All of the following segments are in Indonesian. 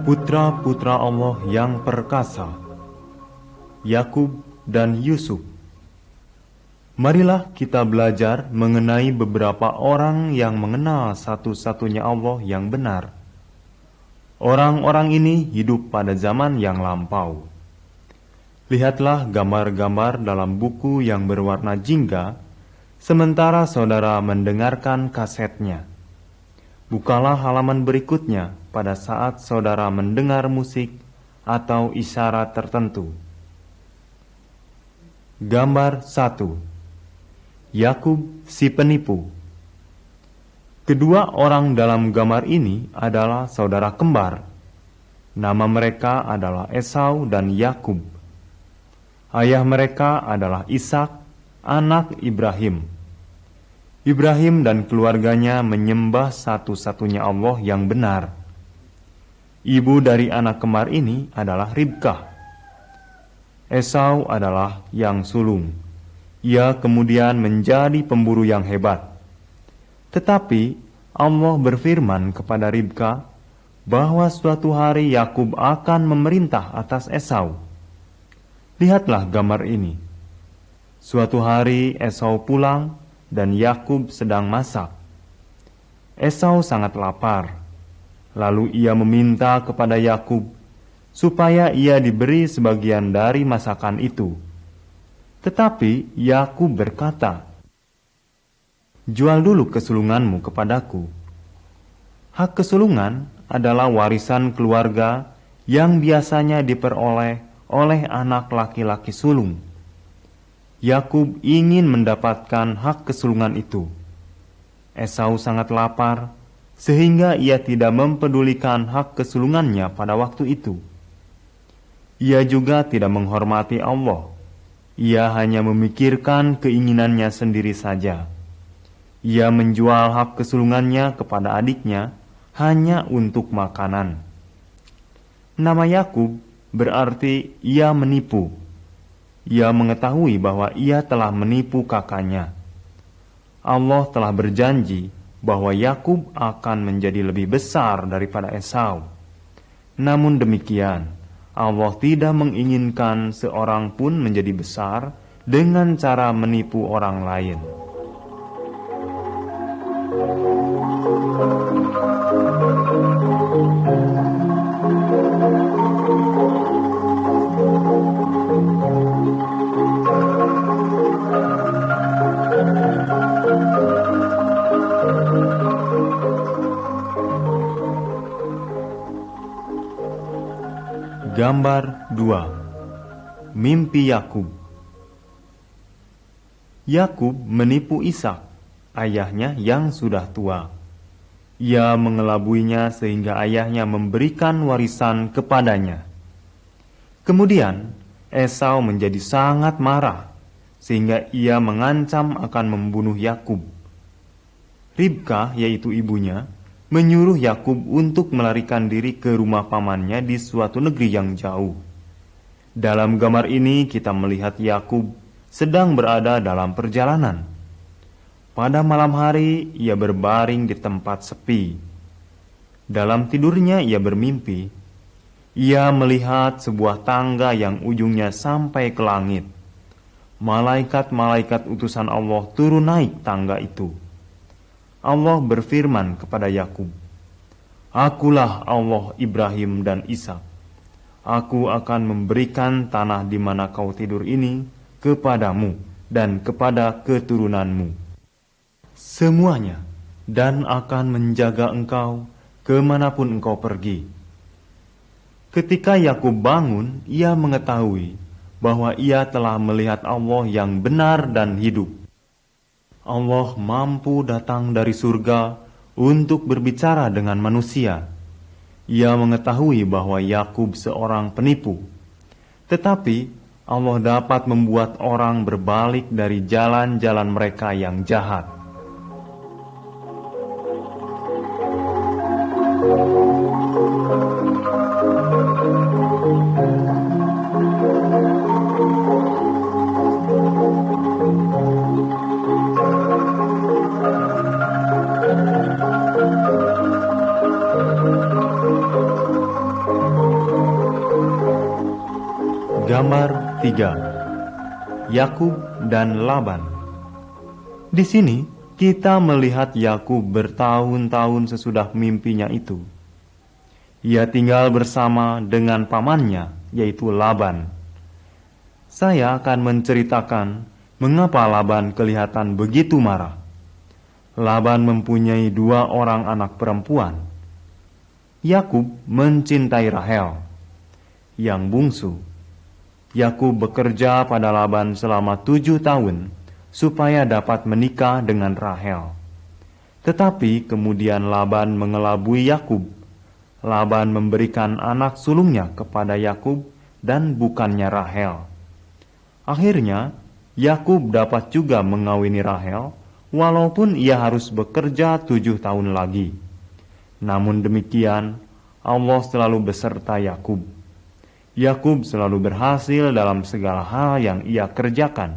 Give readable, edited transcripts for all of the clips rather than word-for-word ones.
Putra-putra Allah yang perkasa, Yakub dan Yusuf. Marilah kita belajar mengenai beberapa orang yang mengenal satu-satunya Allah yang benar. Orang-orang ini hidup pada zaman yang lampau. Lihatlah gambar-gambar dalam buku yang berwarna jingga, sementara saudara mendengarkan kasetnya. Bukalah halaman berikutnya pada saat saudara mendengar musik atau isyarat tertentu. Gambar 1. Yakub si penipu. Kedua orang dalam gambar ini adalah saudara kembar. Nama mereka adalah Esau dan Yakub. Ayah mereka adalah Ishak, anak Ibrahim. Ibrahim dan keluarganya menyembah satu-satunya Allah yang benar. Ibu dari anak kembar ini adalah Ribkah. Esau adalah yang sulung. Ia kemudian menjadi pemburu yang hebat. Tetapi Allah berfirman kepada Ribkah bahwa suatu hari Yakub akan memerintah atas Esau. Lihatlah gambar ini. Suatu hari Esau pulang dan Yakub sedang masak. Esau sangat lapar. Lalu ia meminta kepada Yakub supaya ia diberi sebagian dari masakan itu. Tetapi Yakub berkata, "Jual dulu kesulunganmu kepadaku." Hak kesulungan adalah warisan keluarga yang biasanya diperoleh oleh anak laki-laki sulung. Yakub ingin mendapatkan hak kesulungan itu. Esau sangat lapar, sehingga ia tidak mempedulikan hak kesulungannya pada waktu itu. Ia juga tidak menghormati Allah. Ia hanya memikirkan keinginannya sendiri saja. Ia menjual hak kesulungannya kepada adiknya hanya untuk makanan. Nama Yakub berarti ia menipu. Ia mengetahui bahwa ia telah menipu kakaknya. Allah telah berjanji bahwa Yakub akan menjadi lebih besar daripada Esau. Namun demikian, Allah tidak menginginkan seorang pun menjadi besar dengan cara menipu orang lain. Gambar 2. Mimpi Yakub. Yakub menipu Ishak, ayahnya yang sudah tua. Ia mengelabuinya sehingga ayahnya memberikan warisan kepadanya. Kemudian Esau menjadi sangat marah sehingga ia mengancam akan membunuh Yakub. Ribkah, yaitu ibunya, menyuruh Yakub untuk melarikan diri ke rumah pamannya di suatu negeri yang jauh. Dalam gambar ini kita melihat Yakub sedang berada dalam perjalanan. Pada malam hari ia berbaring di tempat sepi. Dalam tidurnya ia bermimpi. Ia melihat sebuah tangga yang ujungnya sampai ke langit. Malaikat-malaikat utusan Allah turun naik tangga itu. Allah berfirman kepada Yakub, "Akulah Allah Ibrahim dan Ishak. Aku akan memberikan tanah di mana kau tidur ini kepadamu dan kepada keturunanmu semuanya, dan akan menjaga engkau kemanapun engkau pergi." Ketika Yakub bangun, ia mengetahui bahwa ia telah melihat Allah yang benar dan hidup. Allah mampu datang dari surga untuk berbicara dengan manusia. Ia mengetahui bahwa Yakub seorang penipu. Tetapi Allah dapat membuat orang berbalik dari jalan-jalan mereka yang jahat. Gambar 3. Yakub dan Laban. Di sini kita melihat Yakub bertahun-tahun sesudah mimpinya itu. Ia tinggal bersama dengan pamannya, yaitu Laban. Saya akan menceritakan mengapa Laban kelihatan begitu marah. Laban mempunyai 2 orang anak perempuan. Yakub mencintai Rahel, yang bungsu. Yakub bekerja pada Laban selama 7 tahun supaya dapat menikah dengan Rahel. Tetapi kemudian Laban mengelabui Yakub. Laban memberikan anak sulungnya kepada Yakub dan bukannya Rahel. Akhirnya Yakub dapat juga mengawini Rahel, walaupun ia harus bekerja 7 tahun lagi. Namun demikian, Allah selalu beserta Yakub. Yakub selalu berhasil dalam segala hal yang ia kerjakan.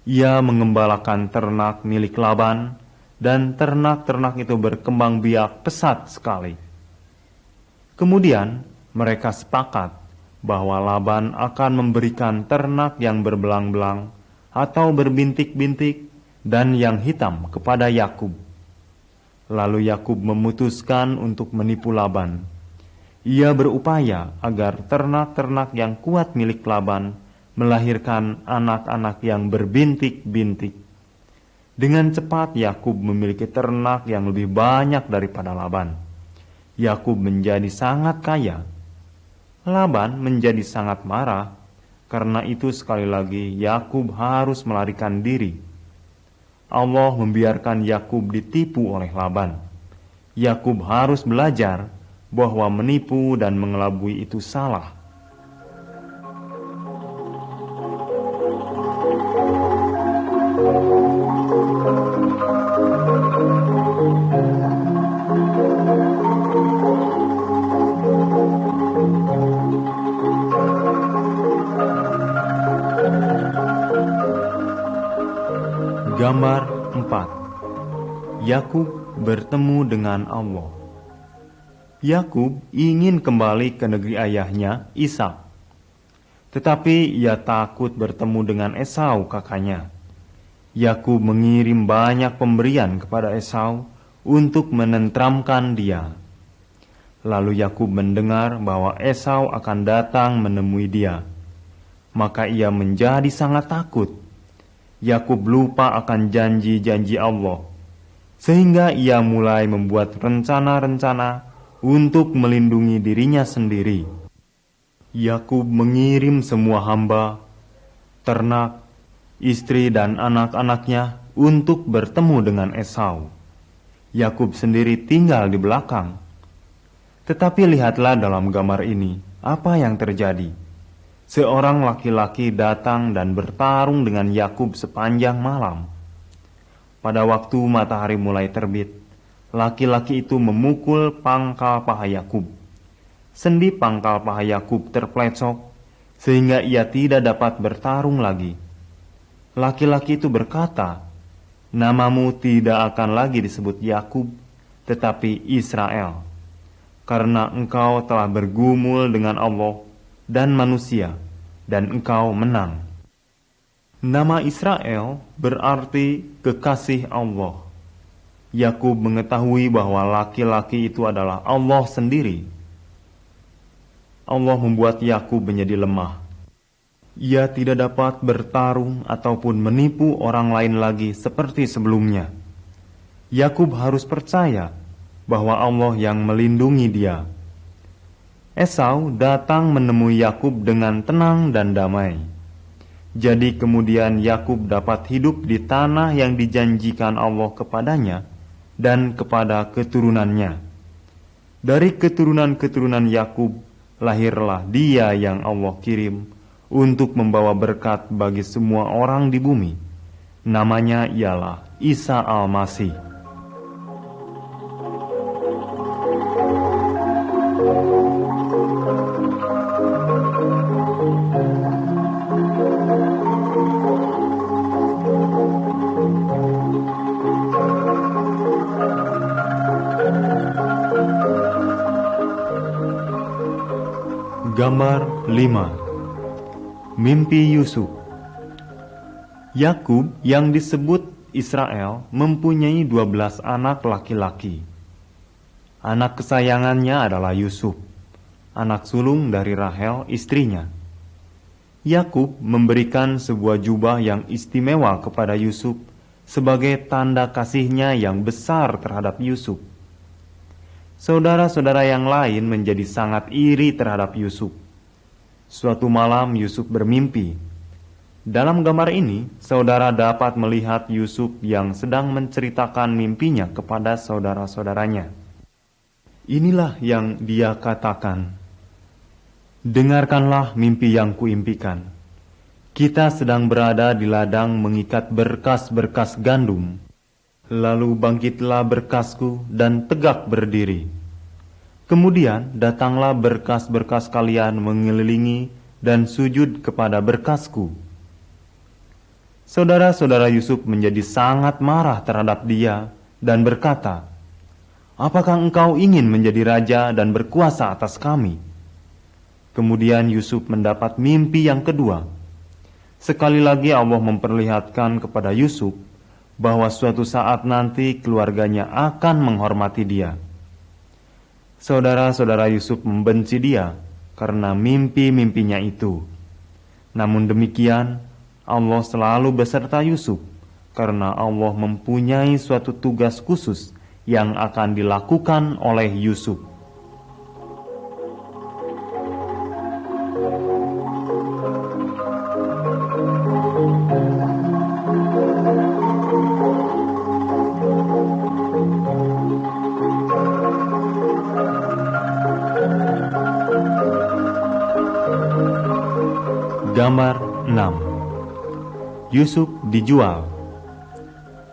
Ia mengembalakan ternak milik Laban, dan ternak-ternak itu berkembang biak pesat sekali. Kemudian mereka sepakat bahwa Laban akan memberikan ternak yang berbelang-belang atau berbintik-bintik dan yang hitam kepada Yakub. Lalu Yakub memutuskan untuk menipu Laban. Ia berupaya agar ternak-ternak yang kuat milik Laban melahirkan anak-anak yang berbintik-bintik. Dengan cepat Yakub memiliki ternak yang lebih banyak daripada Laban. Yakub menjadi sangat kaya. Laban menjadi sangat marah. Karena itu sekali lagi Yakub harus melarikan diri. Allah membiarkan Yakub ditipu oleh Laban. Yakub harus belajar bahwa menipu dan mengelabui itu salah. Gambar 4. Yakub bertemu dengan Allah. Yakub ingin kembali ke negeri ayahnya, Ishak. Tetapi ia takut bertemu dengan Esau kakaknya. Yakub mengirim banyak pemberian kepada Esau untuk menenteramkan dia. Lalu Yakub mendengar bahwa Esau akan datang menemui dia. Maka ia menjadi sangat takut. Yakub lupa akan janji-janji Allah, sehingga ia mulai membuat rencana-rencana untuk melindungi dirinya sendiri. Yakub mengirim semua hamba, ternak, istri dan anak-anaknya untuk bertemu dengan Esau. Yakub sendiri tinggal di belakang. Tetapi lihatlah dalam gambar ini apa yang terjadi. Seorang laki-laki datang dan bertarung dengan Yakub sepanjang malam. Pada waktu matahari mulai terbit, laki-laki itu memukul pangkal paha Yakub. Sendi pangkal paha Yakub terplecok, sehingga ia tidak dapat bertarung lagi. Laki-laki itu berkata, "Namamu tidak akan lagi disebut Yakub, tetapi Israel, karena engkau telah bergumul dengan Allah dan manusia, dan engkau menang." Nama Israel berarti kekasih Allah. Yakub mengetahui bahwa laki-laki itu adalah Allah sendiri. Allah membuat Yakub menjadi lemah. Ia tidak dapat bertarung ataupun menipu orang lain lagi seperti sebelumnya. Yakub harus percaya bahwa Allah yang melindungi dia. Esau datang menemui Yakub dengan tenang dan damai. Jadi kemudian Yakub dapat hidup di tanah yang dijanjikan Allah kepadanya dan kepada keturunannya. Dari keturunan-keturunan Yakub lahirlah dia yang Allah kirim untuk membawa berkat bagi semua orang di bumi. Namanya ialah Isa Al-Masih. Gambar 5. Mimpi Yusuf. Yakub yang disebut Israel mempunyai 12 anak laki-laki. Anak kesayangannya adalah Yusuf, anak sulung dari Rahel istrinya. Yakub memberikan sebuah jubah yang istimewa kepada Yusuf sebagai tanda kasihnya yang besar terhadap Yusuf. Saudara-saudara yang lain menjadi sangat iri terhadap Yusuf. Suatu malam Yusuf bermimpi. Dalam gambar ini, saudara dapat melihat Yusuf yang sedang menceritakan mimpinya kepada saudara-saudaranya. Inilah yang dia katakan. Dengarkanlah mimpi yang kuimpikan. Kita sedang berada di ladang mengikat berkas-berkas gandum. Lalu bangkitlah berkasku dan tegak berdiri. Kemudian datanglah berkas-berkas kalian mengelilingi dan sujud kepada berkasku. Saudara-saudara Yusuf menjadi sangat marah terhadap dia dan berkata, "Apakah engkau ingin menjadi raja dan berkuasa atas kami?" Kemudian Yusuf mendapat mimpi yang kedua. Sekali lagi Allah memperlihatkan kepada Yusuf bahwa suatu saat nanti keluarganya akan menghormati dia. Saudara-saudara Yusuf membenci dia karena mimpi-mimpinya itu. Namun demikian, Allah selalu beserta Yusuf karena Allah mempunyai suatu tugas khusus yang akan dilakukan oleh Yusuf. Gambar 6. Yusuf dijual.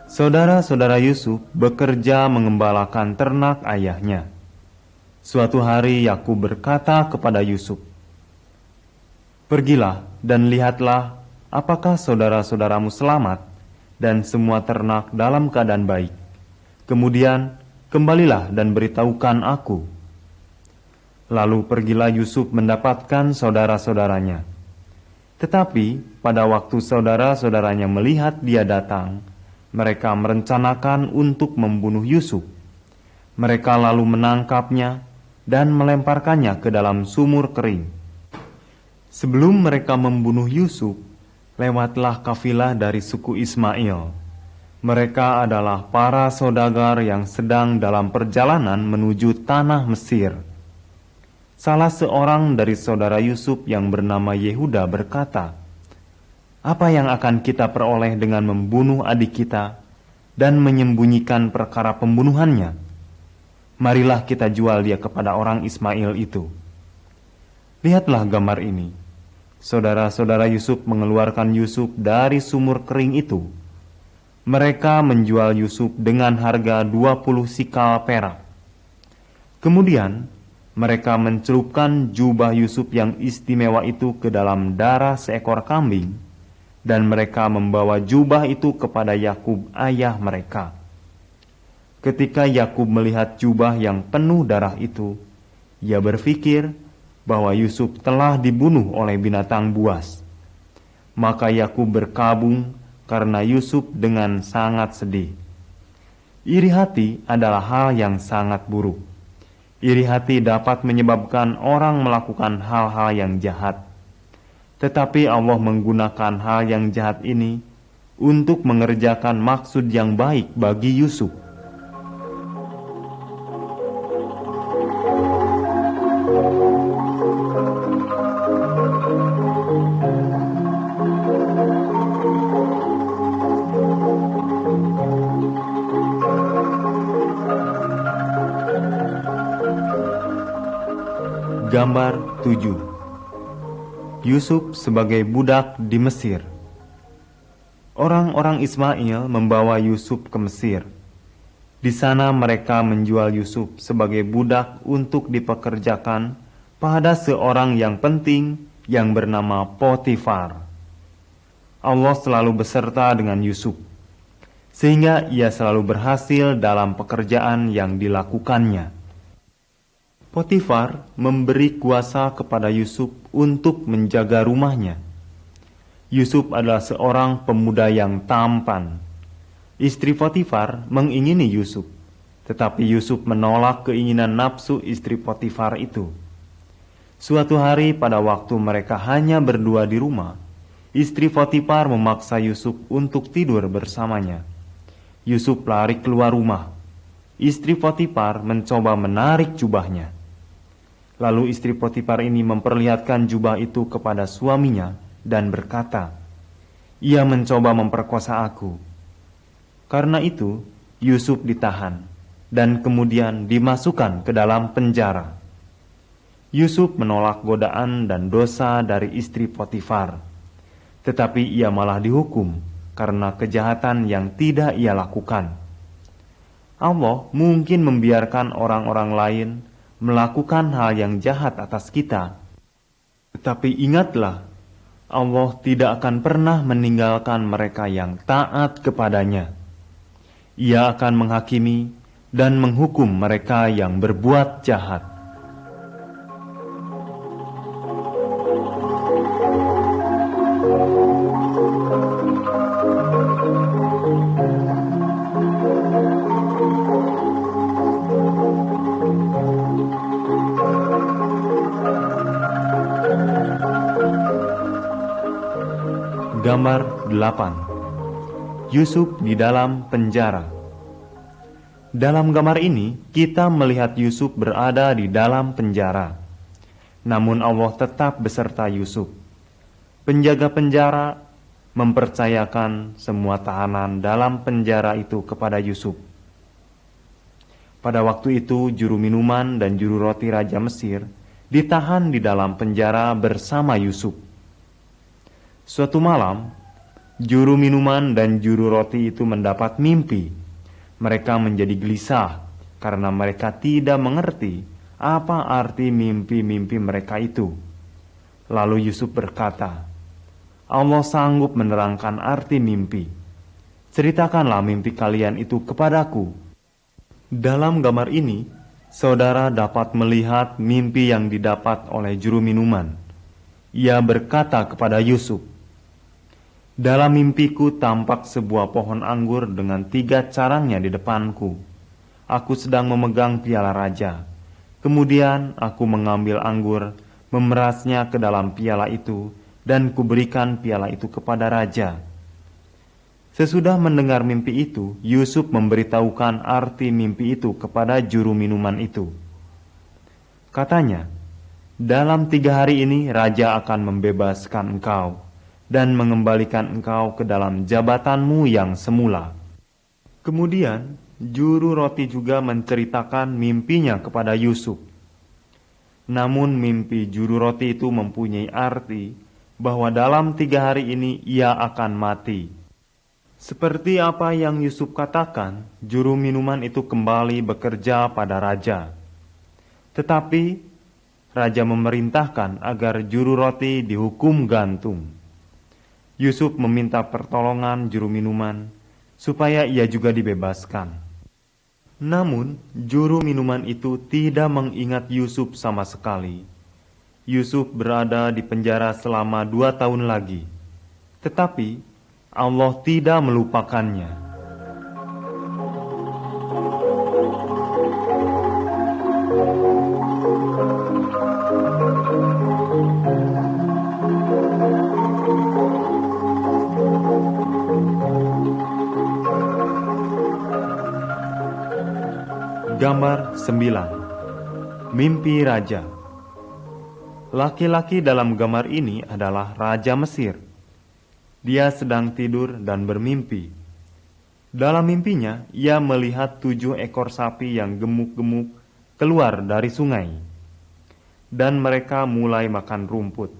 Saudara-saudara Yusuf bekerja mengembalakan ternak ayahnya. Suatu hari Yakub berkata kepada Yusuf, "Pergilah dan lihatlah apakah saudara-saudaramu selamat dan semua ternak dalam keadaan baik. Kemudian kembalilah dan beritahukan aku." Lalu pergilah Yusuf mendapatkan saudara-saudaranya. Tetapi pada waktu saudara-saudaranya melihat dia datang, mereka merencanakan untuk membunuh Yusuf. Mereka lalu menangkapnya dan melemparkannya ke dalam sumur kering. Sebelum mereka membunuh Yusuf, lewatlah kafilah dari suku Ismail. Mereka adalah para saudagar yang sedang dalam perjalanan menuju tanah Mesir. Salah seorang dari saudara Yusuf yang bernama Yehuda berkata, "Apa yang akan kita peroleh dengan membunuh adik kita dan menyembunyikan perkara pembunuhannya? Marilah kita jual dia kepada orang Ismail itu." Lihatlah gambar ini. Saudara-saudara Yusuf mengeluarkan Yusuf dari sumur kering itu. Mereka menjual Yusuf dengan harga 20 sikal perak. Kemudian mereka mencelupkan jubah Yusuf yang istimewa itu ke dalam darah seekor kambing, dan mereka membawa jubah itu kepada Yakub ayah mereka. Ketika Yakub melihat jubah yang penuh darah itu, ia berpikir bahwa Yusuf telah dibunuh oleh binatang buas. Maka Yakub berkabung karena Yusuf dengan sangat sedih. Iri hati adalah hal yang sangat buruk. Iri hati dapat menyebabkan orang melakukan hal-hal yang jahat. Tetapi Allah menggunakan hal yang jahat ini untuk mengerjakan maksud yang baik bagi Yusuf. Gambar 7. Yusuf sebagai budak di Mesir. Orang-orang Ismail membawa Yusuf ke Mesir. Di sana mereka menjual Yusuf sebagai budak untuk dipekerjakan pada seorang yang penting yang bernama Potifar. Allah selalu beserta dengan Yusuf, sehingga ia selalu berhasil dalam pekerjaan yang dilakukannya. Potifar memberi kuasa kepada Yusuf untuk menjaga rumahnya. Yusuf adalah seorang pemuda yang tampan. Istri Potifar mengingini Yusuf, tetapi Yusuf menolak keinginan nafsu istri Potifar itu. Suatu hari pada waktu mereka hanya berdua di rumah, istri Potifar memaksa Yusuf untuk tidur bersamanya. Yusuf lari keluar rumah. Istri Potifar mencoba menarik jubahnya. Lalu istri Potifar ini memperlihatkan jubah itu kepada suaminya dan berkata, "Ia mencoba memperkosa aku." Karena itu, Yusuf ditahan dan kemudian dimasukkan ke dalam penjara. Yusuf menolak godaan dan dosa dari istri Potifar, tetapi ia malah dihukum karena kejahatan yang tidak ia lakukan. Allah mungkin membiarkan orang-orang lain melakukan hal yang jahat atas kita, tetapi ingatlah, Allah tidak akan pernah meninggalkan mereka yang taat kepadanya. Ia akan menghakimi dan menghukum mereka yang berbuat jahat. Gambar 8. Yusuf di dalam penjara. Dalam gambar ini, kita melihat Yusuf berada di dalam penjara. Namun Allah tetap beserta Yusuf. Penjaga penjara mempercayakan semua tahanan dalam penjara itu kepada Yusuf. Pada waktu itu, juru minuman dan juru roti Raja Mesir ditahan di dalam penjara bersama Yusuf. Suatu malam, juru minuman dan juru roti itu mendapat mimpi. Mereka menjadi gelisah karena mereka tidak mengerti apa arti mimpi-mimpi mereka itu. Lalu Yusuf berkata, "Allah sanggup menerangkan arti mimpi. Ceritakanlah mimpi kalian itu kepadaku." Dalam gambar ini, saudara dapat melihat mimpi yang didapat oleh juru minuman. Ia berkata kepada Yusuf, "Dalam mimpiku tampak sebuah pohon anggur dengan 3 carangnya di depanku. Aku sedang memegang piala raja. Kemudian aku mengambil anggur, memerasnya ke dalam piala itu, dan kuberikan piala itu kepada raja." Sesudah mendengar mimpi itu, Yusuf memberitahukan arti mimpi itu kepada juru minuman itu. Katanya, "Dalam 3 hari ini raja akan membebaskan engkau dan mengembalikan engkau ke dalam jabatanmu yang semula." Kemudian, juru roti juga menceritakan mimpinya kepada Yusuf. Namun mimpi juru roti itu mempunyai arti bahwa dalam 3 hari ini ia akan mati. Seperti apa yang Yusuf katakan, juru minuman itu kembali bekerja pada raja. Tetapi raja memerintahkan agar juru roti dihukum gantung. Yusuf meminta pertolongan juru minuman supaya ia juga dibebaskan. Namun, juru minuman itu tidak mengingat Yusuf sama sekali. Yusuf berada di penjara selama 2 tahun lagi. Tetapi, Allah tidak melupakannya. Gambar 9. Mimpi Raja. Laki-laki dalam gambar ini adalah Raja Mesir. Dia sedang tidur dan bermimpi. Dalam mimpinya, ia melihat 7 ekor sapi yang gemuk-gemuk keluar dari sungai. Dan mereka mulai makan rumput.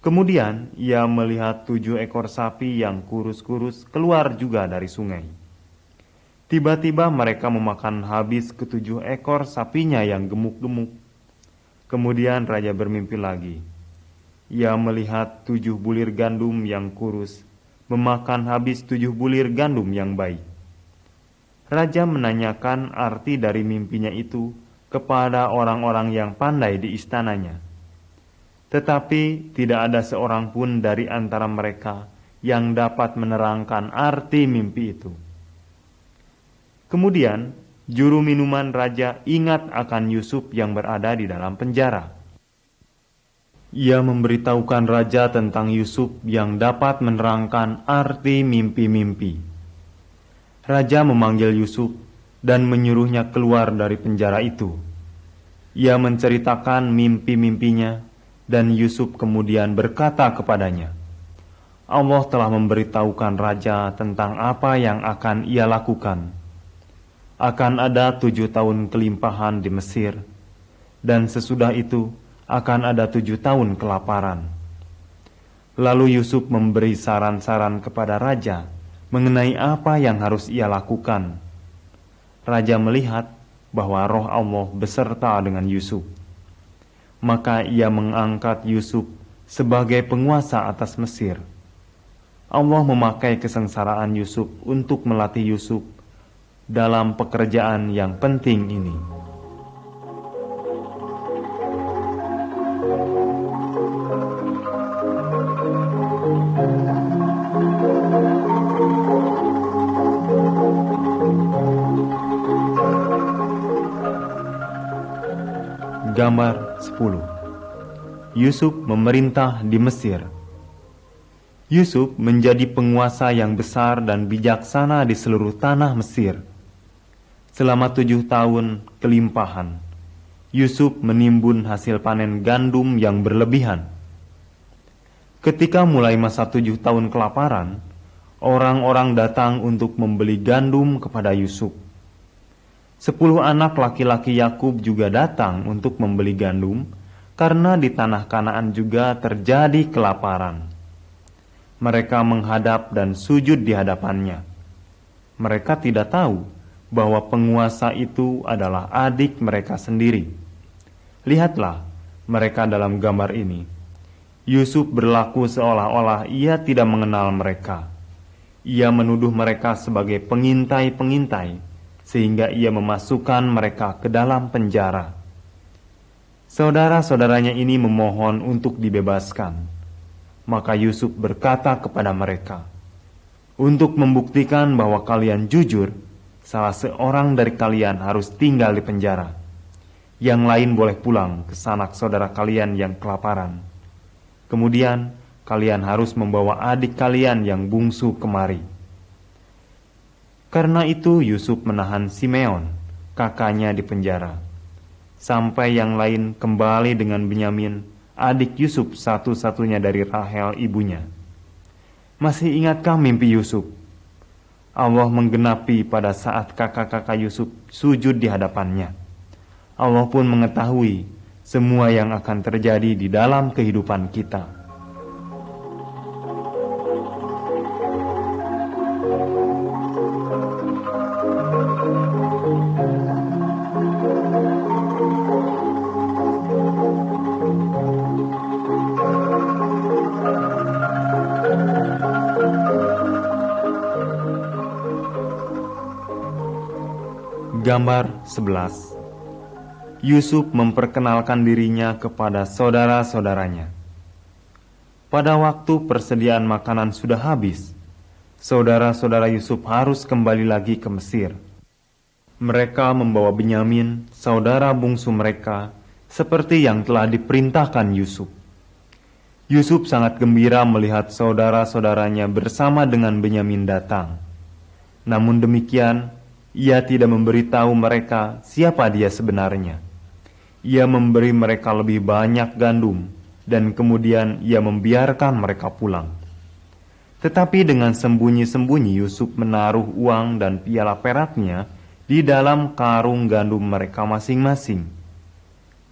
Kemudian, ia melihat 7 ekor sapi yang kurus-kurus keluar juga dari sungai. Tiba-tiba mereka memakan habis ke-7 ekor sapinya yang gemuk-gemuk. Kemudian raja bermimpi lagi. Ia melihat 7 bulir gandum yang kurus memakan habis 7 bulir gandum yang baik. Raja menanyakan arti dari mimpinya itu kepada orang-orang yang pandai di istananya. Tetapi tidak ada seorang pun dari antara mereka yang dapat menerangkan arti mimpi itu. Kemudian, juru minuman raja ingat akan Yusuf yang berada di dalam penjara. Ia memberitahukan raja tentang Yusuf yang dapat menerangkan arti mimpi-mimpi. Raja memanggil Yusuf dan menyuruhnya keluar dari penjara itu. Ia menceritakan mimpi-mimpinya, dan Yusuf kemudian berkata kepadanya, Allah telah memberitahukan raja tentang apa yang akan ia lakukan. Akan ada 7 tahun kelimpahan di Mesir, dan sesudah itu akan ada 7 tahun kelaparan. Lalu Yusuf memberi saran-saran kepada raja mengenai apa yang harus ia lakukan. Raja melihat bahwa roh Allah beserta dengan Yusuf. Maka ia mengangkat Yusuf sebagai penguasa atas Mesir. Allah memakai kesengsaraan Yusuf untuk melatih Yusuf dalam pekerjaan yang penting ini. Gambar 10. Yusuf memerintah di Mesir. Yusuf menjadi penguasa yang besar dan bijaksana di seluruh tanah Mesir. Selama 7 tahun kelimpahan, Yusuf menimbun hasil panen gandum yang berlebihan. Ketika mulai masa 7 tahun kelaparan, orang-orang datang untuk membeli gandum kepada Yusuf. 10 anak laki-laki Yakub juga datang untuk membeli gandum, karena di tanah Kanaan juga terjadi kelaparan. Mereka menghadap dan sujud di hadapannya. Mereka tidak tahu bahwa penguasa itu adalah adik mereka sendiri. Lihatlah mereka dalam gambar ini. Yusuf berlaku seolah-olah ia tidak mengenal mereka. Ia menuduh mereka sebagai pengintai-pengintai, sehingga ia memasukkan mereka ke dalam penjara. Saudara-saudaranya ini memohon untuk dibebaskan. Maka Yusuf berkata kepada mereka, untuk membuktikan bahwa kalian jujur, salah seorang dari kalian harus tinggal di penjara. Yang lain boleh pulang ke sanak saudara kalian yang kelaparan. Kemudian kalian harus membawa adik kalian yang bungsu kemari. Karena itu Yusuf menahan Simeon, kakaknya di penjara, sampai yang lain kembali dengan Benyamin, adik Yusuf satu-satunya dari Rahel ibunya. Masih ingatkah mimpi Yusuf? Allah menggenapi pada saat kakak-kakak Yusuf sujud di hadapannya. Allah pun mengetahui semua yang akan terjadi di dalam kehidupan kita. Gambar 11. Yusuf memperkenalkan dirinya kepada saudara-saudaranya. Pada waktu persediaan makanan sudah habis, saudara-saudara Yusuf harus kembali lagi ke Mesir. Mereka membawa Benyamin, saudara bungsu mereka, seperti yang telah diperintahkan Yusuf. Yusuf sangat gembira melihat saudara-saudaranya bersama dengan Benyamin datang. Namun demikian, ia tidak memberitahu mereka siapa dia sebenarnya. Ia memberi mereka lebih banyak gandum, dan kemudian ia membiarkan mereka pulang. Tetapi dengan sembunyi-sembunyi Yusuf menaruh uang dan piala peraknya di dalam karung gandum mereka masing-masing.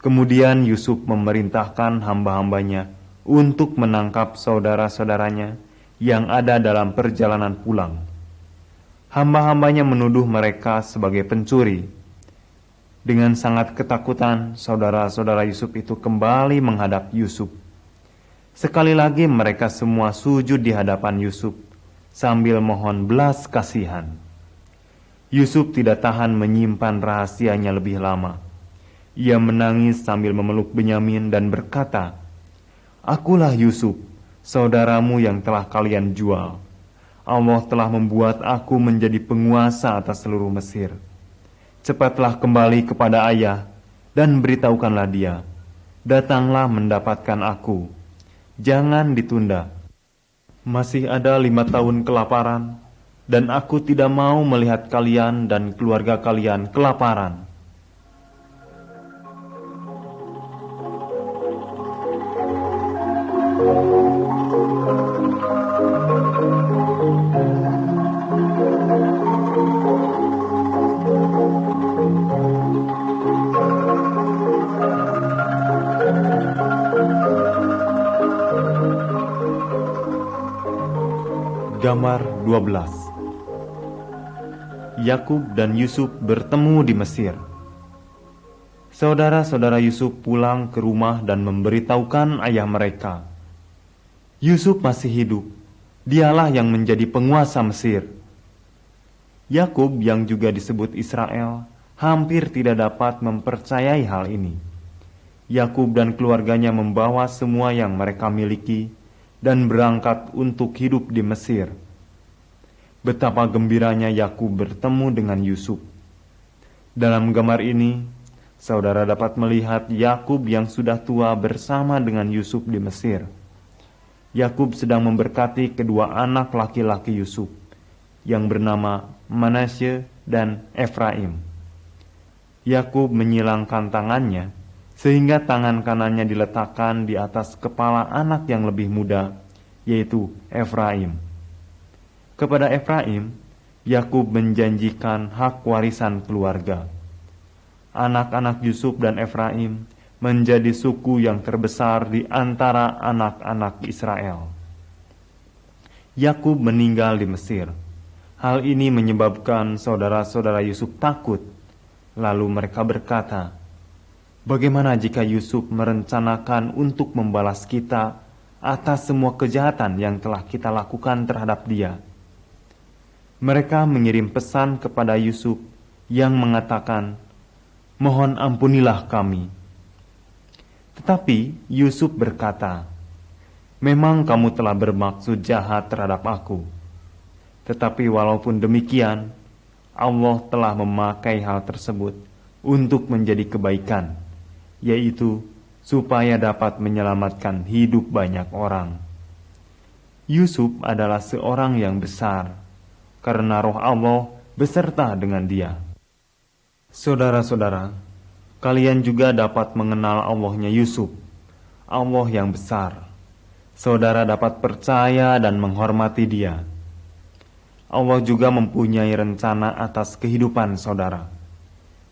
Kemudian Yusuf memerintahkan hamba-hambanya untuk menangkap saudara-saudaranya yang ada dalam perjalanan pulang. Hamba-hambanya menuduh mereka sebagai pencuri. Dengan sangat ketakutan, saudara-saudara Yusuf itu kembali menghadap Yusuf. Sekali lagi mereka semua sujud di hadapan Yusuf sambil mohon belas kasihan. Yusuf tidak tahan menyimpan rahasianya lebih lama. Ia menangis sambil memeluk Benyamin dan berkata, Akulah Yusuf, saudaramu yang telah kalian jual. Allah telah membuat aku menjadi penguasa atas seluruh Mesir. Cepatlah kembali kepada ayah dan beritahukanlah dia, datanglah mendapatkan aku. Jangan ditunda. Masih ada 5 tahun kelaparan, dan aku tidak mau melihat kalian dan keluarga kalian kelaparan. Gambar 12. Yakub dan Yusuf bertemu di Mesir. Saudara-saudara Yusuf pulang ke rumah dan memberitahukan ayah mereka, Yusuf masih hidup, dialah yang menjadi penguasa Mesir. Yakub, yang juga disebut Israel, hampir tidak dapat mempercayai hal ini. Yakub dan keluarganya membawa semua yang mereka miliki dan berangkat untuk hidup di Mesir. Betapa gembiranya Yakub bertemu dengan Yusuf. Dalam gambar ini, saudara dapat melihat Yakub yang sudah tua bersama dengan Yusuf di Mesir. Yakub sedang memberkati kedua anak laki-laki Yusuf, yang bernama Manasye dan Efraim. Yakub menyilangkan tangannya, sehingga tangan kanannya diletakkan di atas kepala anak yang lebih muda, yaitu Efraim. Kepada Efraim, Yakub menjanjikan hak warisan keluarga. Anak-anak Yusuf dan Efraim menjadi suku yang terbesar di antara anak-anak Israel. Yakub meninggal di Mesir. Hal ini menyebabkan saudara-saudara Yusuf takut. Lalu mereka berkata, bagaimana jika Yusuf merencanakan untuk membalas kita atas semua kejahatan yang telah kita lakukan terhadap dia? Mereka mengirim pesan kepada Yusuf yang mengatakan, mohon ampunilah kami. Tetapi Yusuf berkata, memang kamu telah bermaksud jahat terhadap aku. Tetapi walaupun demikian, Allah telah memakai hal tersebut untuk menjadi kebaikan, yaitu supaya dapat menyelamatkan hidup banyak orang. Yusuf adalah seorang yang besar, karena roh Allah beserta dengan dia. Saudara-saudara, kalian juga dapat mengenal Allahnya Yusuf, Allah yang besar. Saudara dapat percaya dan menghormati dia. Allah juga mempunyai rencana atas kehidupan saudara.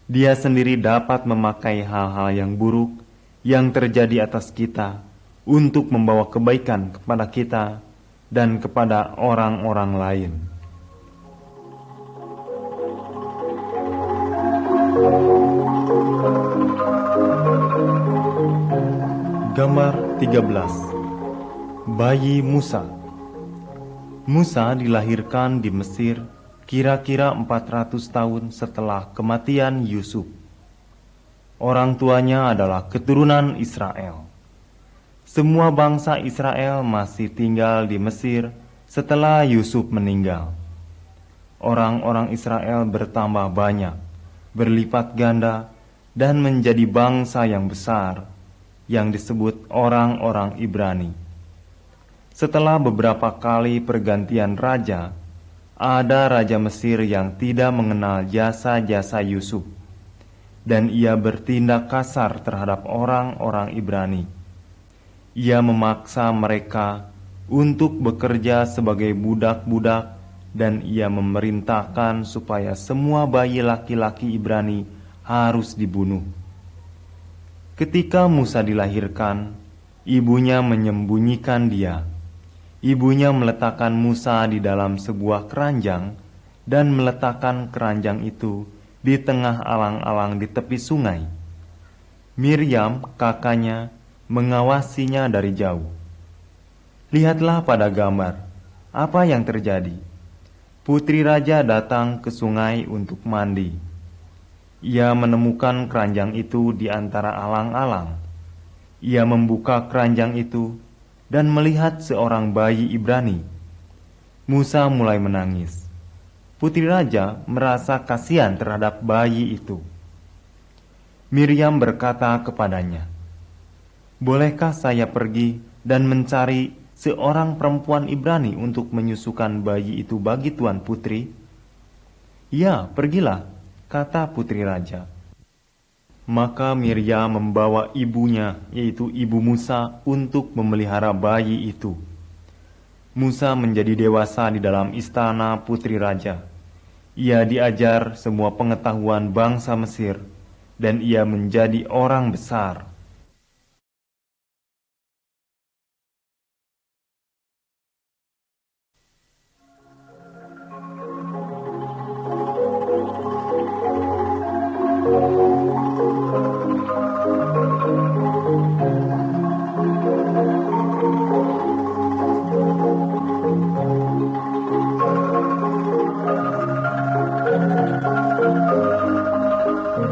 Dia sendiri dapat memakai hal-hal yang buruk yang terjadi atas kita untuk membawa kebaikan kepada kita dan kepada orang-orang lain. Gambar 13. Bayi Musa. Musa dilahirkan di Mesir kira-kira 400 tahun setelah kematian Yusuf. Orang tuanya adalah keturunan Israel. Semua bangsa Israel masih tinggal di Mesir setelah Yusuf meninggal. Orang-orang Israel bertambah banyak, berlipat ganda, dan menjadi bangsa yang besar, yang disebut orang-orang Ibrani. Setelah beberapa kali pergantian raja, ada raja Mesir yang tidak mengenal jasa-jasa Yusuf, dan ia bertindak kasar terhadap orang-orang Ibrani. Ia memaksa mereka untuk bekerja sebagai budak-budak, dan ia memerintahkan supaya semua bayi laki-laki Ibrani harus dibunuh. Ketika Musa dilahirkan, ibunya menyembunyikan dia. Ibunya meletakkan Musa di dalam sebuah keranjang dan meletakkan keranjang itu di tengah alang-alang di tepi sungai. Miriam, kakaknya, mengawasinya dari jauh. Lihatlah pada gambar, apa yang terjadi. Putri raja datang ke sungai untuk mandi. Ia menemukan keranjang itu di antara alang-alang. Ia membuka keranjang itu dan melihat seorang bayi Ibrani. Musa mulai menangis. Putri raja merasa kasihan terhadap bayi itu. Miriam berkata kepadanya, "Bolehkah saya pergi dan mencari seorang perempuan Ibrani untuk menyusukan bayi itu bagi Tuan Putri?" "Ya, pergilah," kata putri raja. Maka Miriam membawa ibunya, yaitu ibu Musa, untuk memelihara bayi itu. Musa menjadi dewasa di dalam istana putri raja. Ia diajar semua pengetahuan bangsa Mesir, dan ia menjadi orang besar.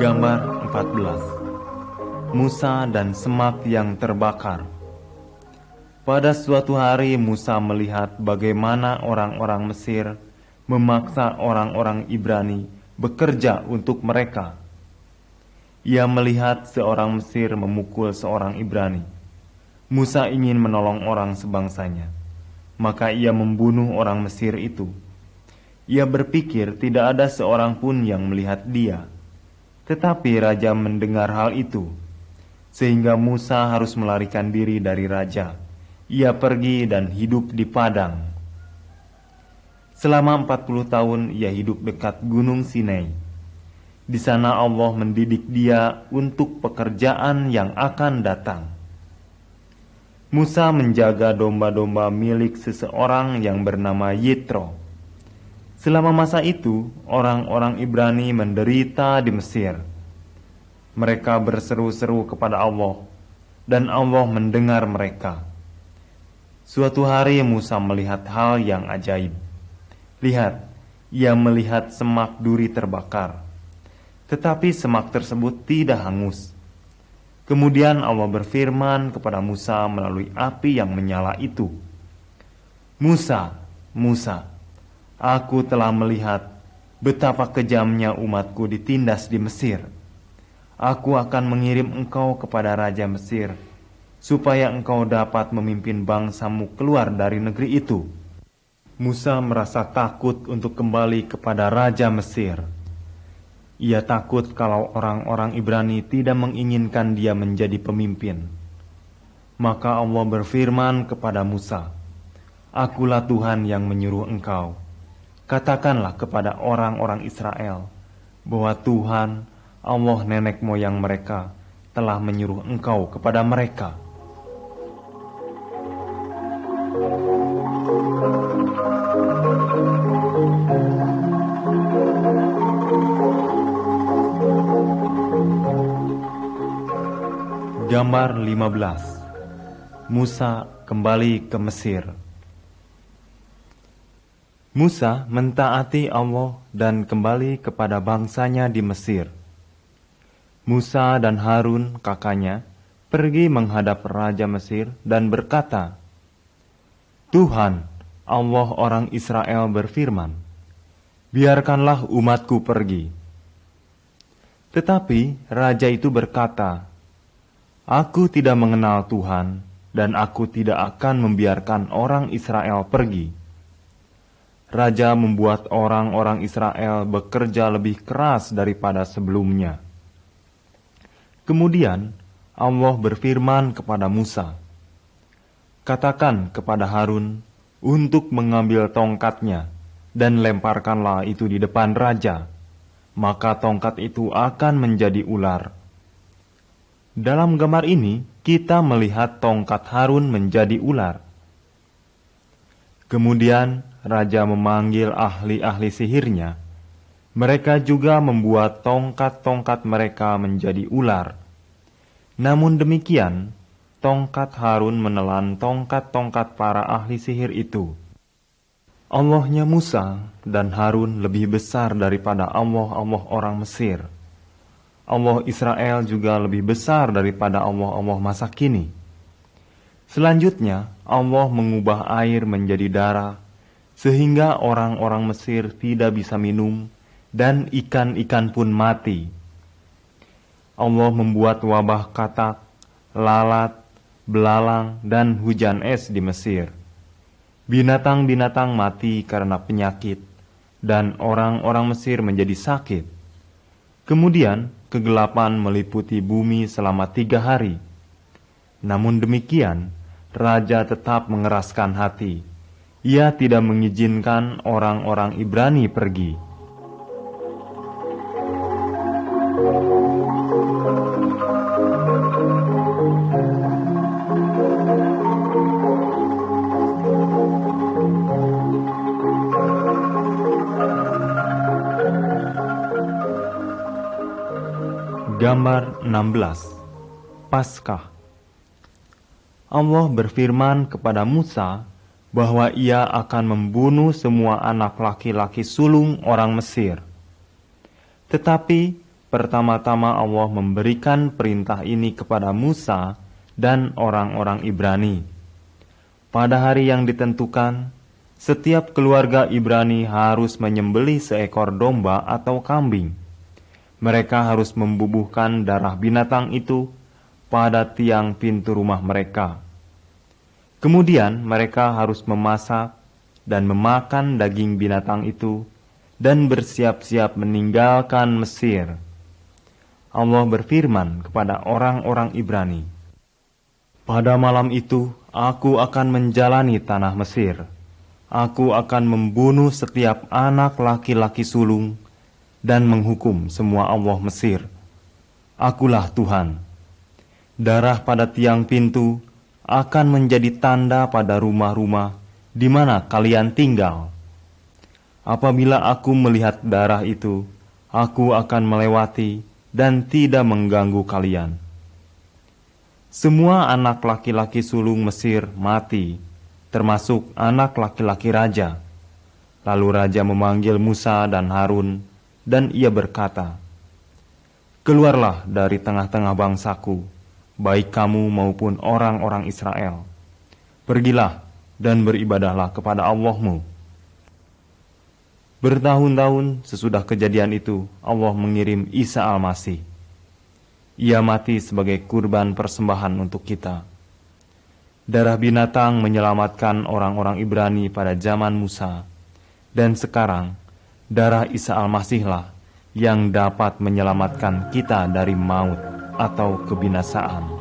Gambar 14. Musa dan semak yang terbakar. Pada suatu hari Musa melihat bagaimana orang-orang Mesir memaksa orang-orang Ibrani bekerja untuk mereka. Ia melihat seorang Mesir memukul seorang Ibrani. Musa ingin menolong orang sebangsanya, maka ia membunuh orang Mesir itu. Ia berpikir tidak ada seorang pun yang melihat dia. Tetapi raja mendengar hal itu, sehingga Musa harus melarikan diri dari raja. Ia pergi dan hidup di padang. Selama 40 tahun ia hidup dekat gunung Sinai. Di sana Allah mendidik dia untuk pekerjaan yang akan datang. Musa menjaga domba-domba milik seseorang yang bernama Yitro. Selama masa itu, orang-orang Ibrani menderita di Mesir. Mereka berseru-seru kepada Allah, dan Allah mendengar mereka. Suatu hari Musa melihat hal yang ajaib. Lihat, ia melihat semak duri terbakar. Tetapi semak tersebut tidak hangus. Kemudian Allah berfirman kepada Musa melalui api yang menyala itu. "Musa, Musa, aku telah melihat betapa kejamnya umatku ditindas di Mesir. Aku akan mengirim engkau kepada Raja Mesir, supaya engkau dapat memimpin bangsamu keluar dari negeri itu." Musa merasa takut untuk kembali kepada Raja Mesir. Ia takut kalau orang-orang Ibrani tidak menginginkan dia menjadi pemimpin. Maka Allah berfirman kepada Musa, "Akulah Tuhan yang menyuruh engkau. Katakanlah kepada orang-orang Israel bahwa Tuhan, Allah nenek moyang mereka, telah menyuruh engkau kepada mereka." Gambar 15. Musa kembali ke Mesir. Musa mentaati Allah dan kembali kepada bangsanya di Mesir. Musa dan Harun, kakaknya, pergi menghadap Raja Mesir dan berkata, "Tuhan, Allah orang Israel berfirman, biarkanlah umatku pergi." Tetapi Raja itu berkata, "Aku tidak mengenal Tuhan, dan aku tidak akan membiarkan orang Israel pergi." Raja membuat orang-orang Israel bekerja lebih keras daripada sebelumnya. Kemudian Allah berfirman kepada Musa, "Katakan kepada Harun untuk mengambil tongkatnya, dan lemparkanlah itu di depan raja, maka tongkat itu akan menjadi ular." Dalam gambar ini, kita melihat tongkat Harun menjadi ular. Kemudian raja memanggil ahli-ahli sihirnya. Mereka juga membuat tongkat-tongkat mereka menjadi ular. Namun demikian, tongkat Harun menelan tongkat-tongkat para ahli sihir itu. Allahnya Musa dan Harun lebih besar daripada Allah-Allah orang Mesir. Allah Israel juga lebih besar daripada Allah-Allah masa kini. Selanjutnya, Allah mengubah air menjadi darah, sehingga orang-orang Mesir tidak bisa minum, dan ikan-ikan pun mati. Allah membuat wabah katak, lalat, belalang, dan hujan es di Mesir. Binatang-binatang mati karena penyakit, dan orang-orang Mesir menjadi sakit. Kemudian, kegelapan meliputi bumi selama 3 hari. Namun demikian, raja tetap mengeraskan hati. Ia tidak mengizinkan orang-orang Ibrani pergi. Gambar 16. Paskah. Allah berfirman kepada Musa bahwa ia akan membunuh semua anak laki-laki sulung orang Mesir. Tetapi pertama-tama Allah memberikan perintah ini kepada Musa dan orang-orang Ibrani. Pada hari yang ditentukan, setiap keluarga Ibrani harus menyembelih seekor domba atau kambing. Mereka harus membubuhkan darah binatang itu pada tiang pintu rumah mereka. Kemudian mereka harus memasak dan memakan daging binatang itu dan bersiap-siap meninggalkan Mesir. Allah berfirman kepada orang-orang Ibrani, "Pada malam itu aku akan menjalani tanah Mesir. Aku akan membunuh setiap anak laki-laki sulung dan menghukum semua Allah Mesir. Akulah Tuhan. Darah pada tiang pintu akan menjadi tanda pada rumah-rumah di mana kalian tinggal. Apabila aku melihat darah itu, aku akan melewati dan tidak mengganggu kalian." Semua anak laki-laki sulung Mesir mati, termasuk anak laki-laki raja. Lalu raja memanggil Musa dan Harun, dan ia berkata, "Keluarlah dari tengah-tengah bangsaku, baik kamu maupun orang-orang Israel. Pergilah dan beribadahlah kepada Allahmu." Bertahun-tahun sesudah kejadian itu, Allah mengirim Isa Al-Masih. Ia mati sebagai kurban persembahan untuk kita. Darah binatang menyelamatkan orang-orang Ibrani pada zaman Musa, dan sekarang darah Isa Al-Masihlah yang dapat menyelamatkan kita dari maut atau kebinasaan.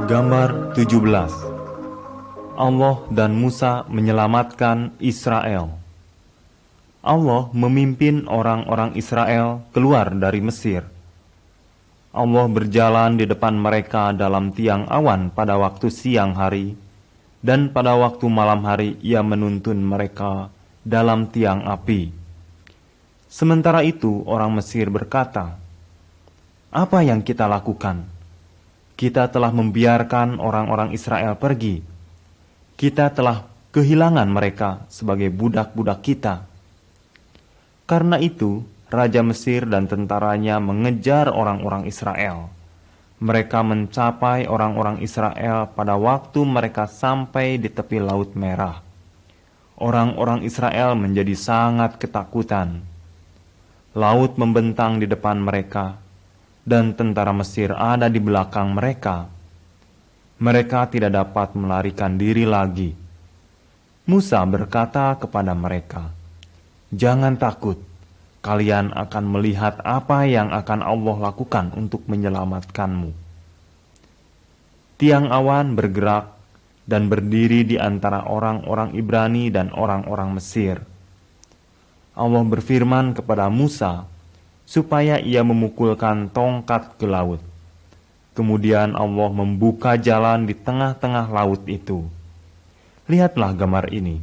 Gambar 17. Allah dan Musa menyelamatkan Israel. Allah memimpin orang-orang Israel keluar dari Mesir. Allah berjalan di depan mereka dalam tiang awan pada waktu siang hari, dan pada waktu malam hari ia menuntun mereka dalam tiang api. Sementara itu orang Mesir berkata, "Apa yang kita lakukan? Kita telah membiarkan orang-orang Israel pergi. Kita telah kehilangan mereka sebagai budak-budak kita." Karena itu, Raja Mesir dan tentaranya mengejar orang-orang Israel. Mereka mencapai orang-orang Israel pada waktu mereka sampai di tepi Laut Merah. Orang-orang Israel menjadi sangat ketakutan. Laut membentang di depan mereka, dan tentara Mesir ada di belakang mereka. Mereka tidak dapat melarikan diri lagi. Musa berkata kepada mereka, "Jangan takut, kalian akan melihat apa yang akan Allah lakukan untuk menyelamatkanmu." Tiang awan bergerak dan berdiri di antara orang-orang Ibrani dan orang-orang Mesir. Allah berfirman kepada Musa supaya ia memukulkan tongkat ke laut. Kemudian Allah membuka jalan di tengah-tengah laut itu. Lihatlah gambar ini.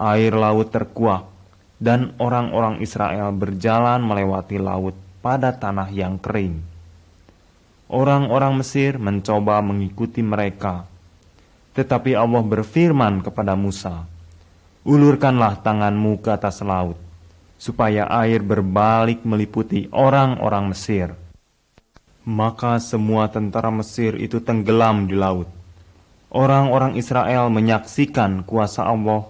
Air laut terkuak, dan orang-orang Israel berjalan melewati laut pada tanah yang kering. Orang-orang Mesir mencoba mengikuti mereka, tetapi Allah berfirman kepada Musa, "Ulurkanlah tanganmu ke atas laut, supaya air berbalik meliputi orang-orang Mesir." Maka semua tentara Mesir itu tenggelam di laut. Orang-orang Israel menyaksikan kuasa Allah,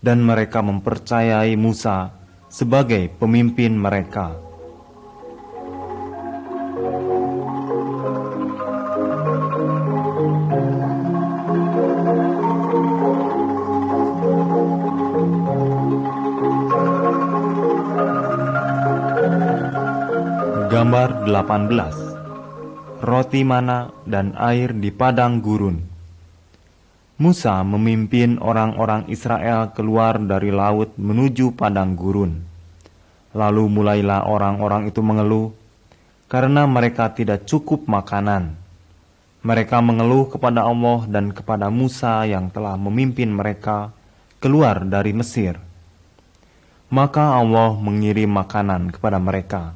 dan mereka mempercayai Musa sebagai pemimpin mereka. Gambar 18. Roti mana dan air di padang gurun. Musa memimpin orang-orang Israel keluar dari laut menuju padang gurun. Lalu mulailah orang-orang itu mengeluh karena mereka tidak cukup makanan. Mereka mengeluh kepada Allah dan kepada Musa yang telah memimpin mereka keluar dari Mesir. Maka Allah mengirim makanan kepada mereka.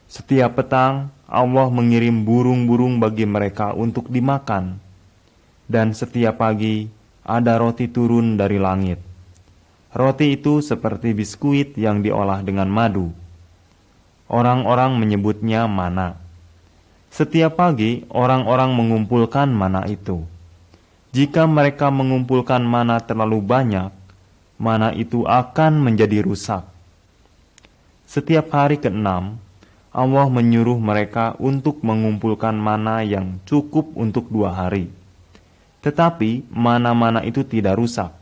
Setiap petang Allah mengirim burung-burung bagi mereka untuk dimakan, dan setiap pagi ada roti turun dari langit. Roti itu seperti biskuit yang diolah dengan madu. Orang-orang menyebutnya mana. Setiap pagi orang-orang mengumpulkan mana itu. Jika mereka mengumpulkan mana terlalu banyak, mana itu akan menjadi rusak. Setiap hari ke-6, Allah menyuruh mereka untuk mengumpulkan mana yang cukup untuk 2 hari. Tetapi mana-mana itu tidak rusak.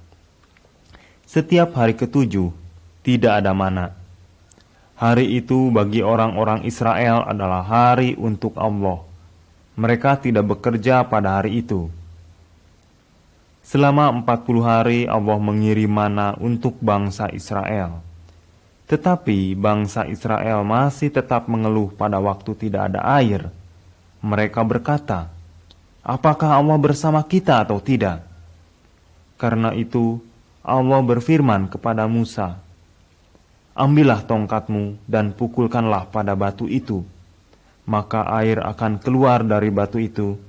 Setiap hari ke-7 tidak ada mana. Hari itu bagi orang-orang Israel adalah hari untuk Allah. Mereka tidak bekerja pada hari itu. Selama 40 hari Allah mengirim mana untuk bangsa Israel. Tetapi bangsa Israel masih tetap mengeluh pada waktu tidak ada air. Mereka berkata, "Apakah Allah bersama kita atau tidak?" Karena itu Allah berfirman kepada Musa, "Ambillah tongkatmu dan pukulkanlah pada batu itu. Maka air akan keluar dari batu itu,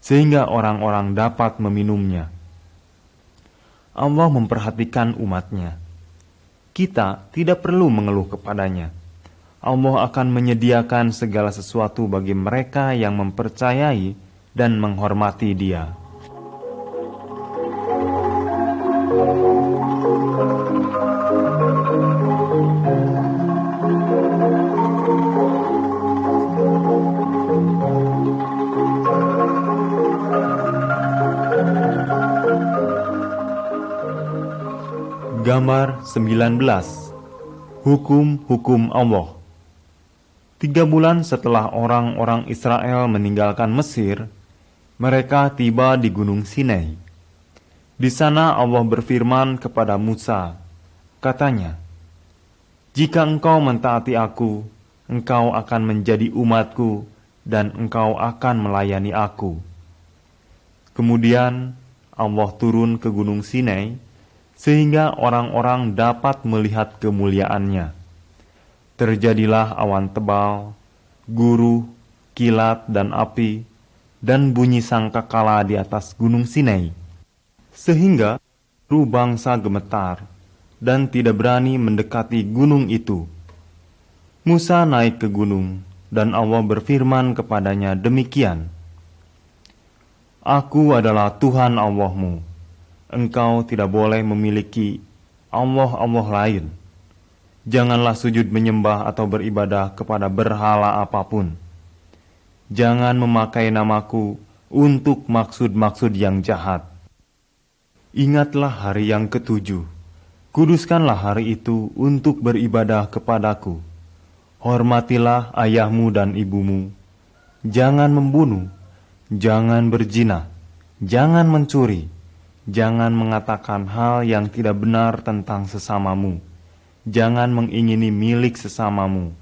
sehingga orang-orang dapat meminumnya." Allah memperhatikan umatnya. Kita tidak perlu mengeluh kepadanya. Allah akan menyediakan segala sesuatu bagi mereka yang mempercayai dan menghormati Dia. Gambar 19. Hukum-hukum Allah. 3 bulan setelah orang-orang Israel meninggalkan Mesir, mereka tiba di Gunung Sinai. Di sana Allah berfirman kepada Musa, katanya, "Jika engkau mentaati aku, engkau akan menjadi umatku dan engkau akan melayani aku." Kemudian Allah turun ke Gunung Sinai, sehingga orang-orang dapat melihat kemuliaannya. Terjadilah awan tebal, guruh, kilat dan api, dan bunyi sangkakala di atas Gunung Sinai, sehingga seluruh bangsa gemetar dan tidak berani mendekati gunung itu. Musa naik ke gunung, dan Allah berfirman kepadanya demikian, "Aku adalah Tuhan Allahmu. Engkau tidak boleh memiliki Allah-Allah lain. Janganlah sujud menyembah atau beribadah kepada berhala apapun. Jangan memakai namaku untuk maksud-maksud yang jahat. Ingatlah hari yang ke-7. Kuduskanlah hari itu untuk beribadah kepadaku. Hormatilah ayahmu dan ibumu. Jangan membunuh, jangan berzina, jangan mencuri. Jangan mengatakan hal yang tidak benar tentang sesamamu. Jangan mengingini milik sesamamu."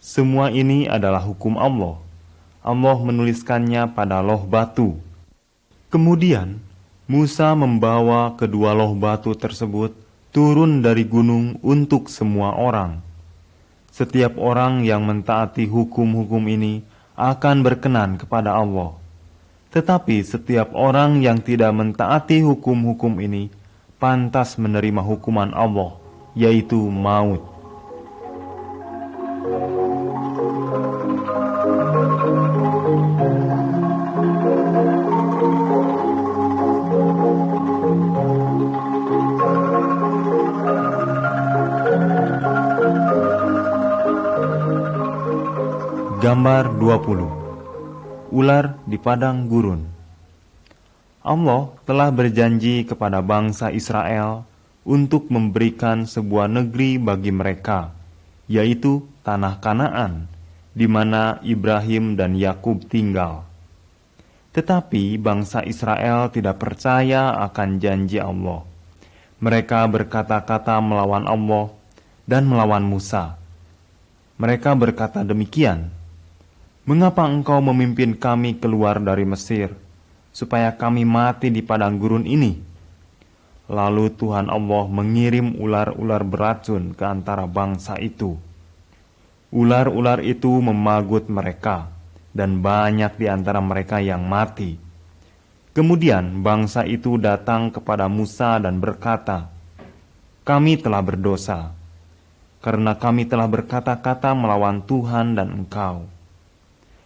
Semua ini adalah hukum Allah. Allah menuliskannya pada loh batu. Kemudian Musa membawa kedua loh batu tersebut turun dari gunung untuk semua orang. Setiap orang yang mentaati hukum-hukum ini akan berkenan kepada Allah. Tetapi setiap orang yang tidak mentaati hukum-hukum ini pantas menerima hukuman Allah, yaitu maut. Gambar 20. Ular di padang gurun. Allah telah berjanji kepada bangsa Israel untuk memberikan sebuah negeri bagi mereka, yaitu tanah Kanaan, di mana Ibrahim dan Yakub tinggal. Tetapi bangsa Israel tidak percaya akan janji Allah. Mereka berkata-kata melawan Allah dan melawan Musa. Mereka berkata demikian, "Mengapa engkau memimpin kami keluar dari Mesir, supaya kami mati di padang gurun ini?" Lalu Tuhan Allah mengirim ular-ular beracun ke antara bangsa itu. Ular-ular itu memagut mereka, dan banyak di antara mereka yang mati. Kemudian bangsa itu datang kepada Musa dan berkata, "Kami telah berdosa, karena kami telah berkata-kata melawan Tuhan dan engkau.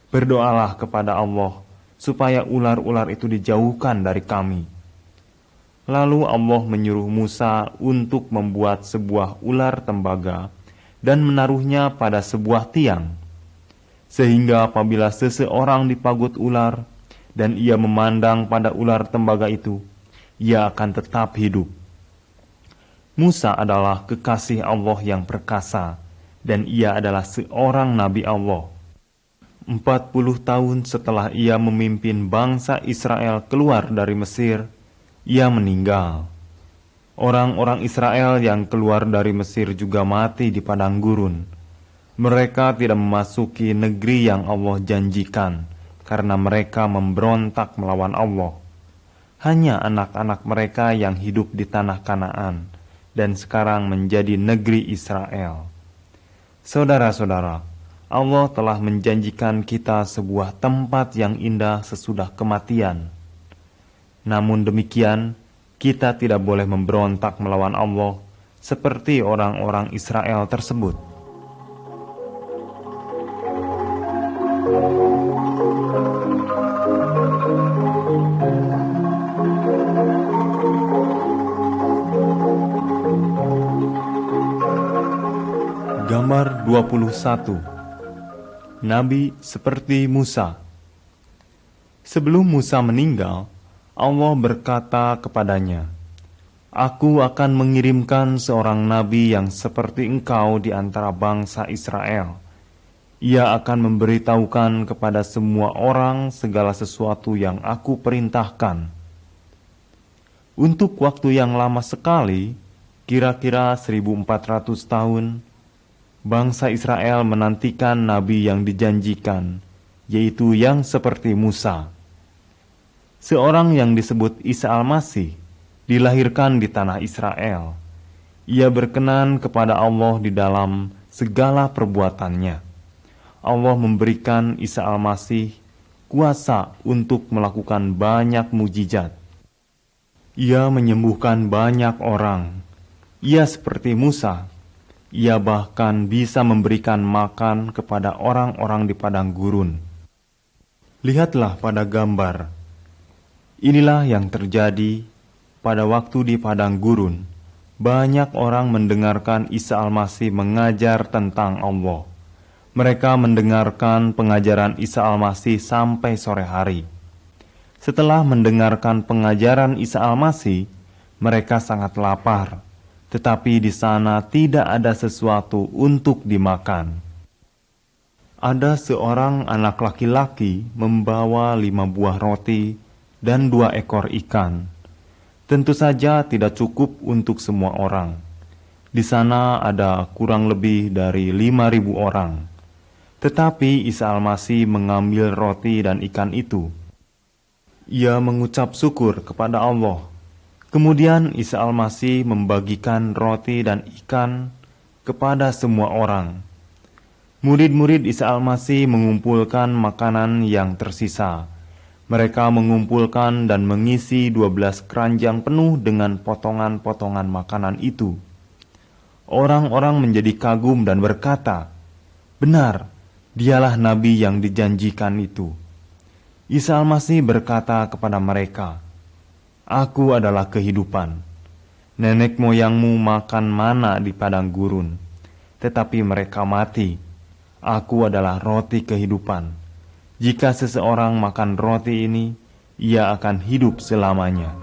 Berdoalah kepada Allah, supaya ular-ular itu dijauhkan dari kami." Lalu Allah menyuruh Musa untuk membuat sebuah ular tembaga dan menaruhnya pada sebuah tiang, sehingga apabila seseorang dipagut ular dan ia memandang pada ular tembaga itu, ia akan tetap hidup. Musa adalah kekasih Allah yang perkasa, dan ia adalah seorang nabi Allah. 40 tahun setelah ia memimpin bangsa Israel keluar dari Mesir, ia meninggal. Orang-orang Israel yang keluar dari Mesir juga mati di padang gurun. Mereka tidak memasuki negeri yang Allah janjikan, karena mereka memberontak melawan Allah. Hanya anak-anak mereka yang hidup di tanah Kanaan, dan sekarang menjadi negeri Israel. Saudara-saudara, Allah telah menjanjikan kita sebuah tempat yang indah sesudah kematian. Namun demikian, kita tidak boleh memberontak melawan Allah seperti orang-orang Israel tersebut. Gambar 21. Nabi seperti Musa. Sebelum Musa meninggal, Allah berkata kepadanya, "Aku akan mengirimkan seorang nabi yang seperti engkau di antara bangsa Israel. Ia akan memberitahukan kepada semua orang segala sesuatu yang aku perintahkan." Untuk waktu yang lama sekali, kira-kira 1400 tahun, bangsa Israel menantikan nabi yang dijanjikan, yaitu yang seperti Musa. Seorang yang disebut Isa Al-Masih dilahirkan di tanah Israel. Ia berkenan kepada Allah di dalam segala perbuatannya. Allah memberikan Isa Al-Masih kuasa untuk melakukan banyak mujizat. Ia menyembuhkan banyak orang. Ia seperti Musa. Ia bahkan bisa memberikan makan kepada orang-orang di padang gurun. Lihatlah pada gambar. Inilah yang terjadi pada waktu di padang gurun. Banyak orang mendengarkan Isa Al-Masih mengajar tentang Allah. Mereka mendengarkan pengajaran Isa Al-Masih sampai sore hari. Setelah mendengarkan pengajaran Isa Al-Masih, mereka sangat lapar. Tetapi di sana tidak ada sesuatu untuk dimakan. Ada seorang anak laki-laki membawa 5 buah roti dan 2 ekor ikan. Tentu saja tidak cukup untuk semua orang. Di sana ada kurang lebih dari 5.000 orang. Tetapi Isa Al-Masih mengambil roti dan ikan itu. Ia mengucap syukur kepada Allah. Kemudian Isa Al-Masih membagikan roti dan ikan kepada semua orang. Murid-murid Isa Al-Masih mengumpulkan makanan yang tersisa. Mereka mengumpulkan dan mengisi 12 keranjang penuh dengan potongan-potongan makanan itu. Orang-orang menjadi kagum dan berkata, "Benar, dialah Nabi yang dijanjikan itu." Isa Al-Masih berkata kepada mereka, "Aku adalah kehidupan. Nenek moyangmu makan mana di padang gurun, tetapi mereka mati. Aku adalah roti kehidupan. Jika seseorang makan roti ini, ia akan hidup selamanya."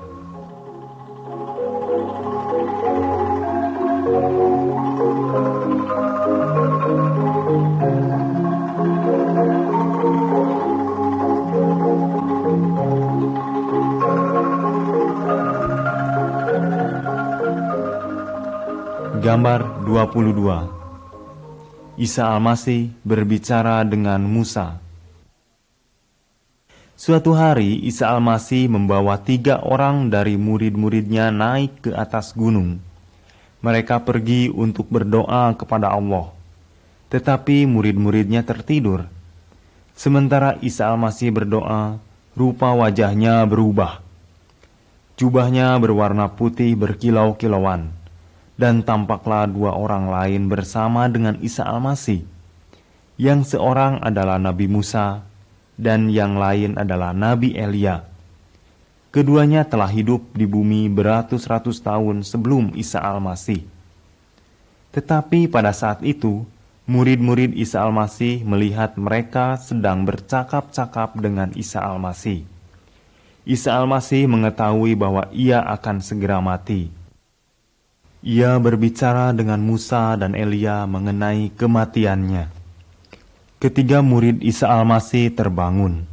Gambar 22. Isa Al-Masih berbicara dengan Musa. Suatu hari Isa Al-Masih membawa 3 orang dari murid-muridnya naik ke atas gunung. Mereka pergi untuk berdoa kepada Allah. Tetapi murid-muridnya tertidur. Sementara Isa Al-Masih berdoa, rupa wajahnya berubah. Jubahnya berwarna putih berkilau-kilauan. Dan tampaklah 2 orang lain bersama dengan Isa Al-Masih. Yang seorang adalah Nabi Musa, dan yang lain adalah Nabi Elia. Keduanya telah hidup di bumi beratus-ratus tahun sebelum Isa Al-Masih. Tetapi pada saat itu, murid-murid Isa Al-Masih melihat mereka sedang bercakap-cakap dengan Isa Al-Masih. Isa Al-Masih mengetahui bahwa ia akan segera mati. Ia berbicara dengan Musa dan Elia mengenai kematiannya. Ketiga murid Isa Al-Masih terbangun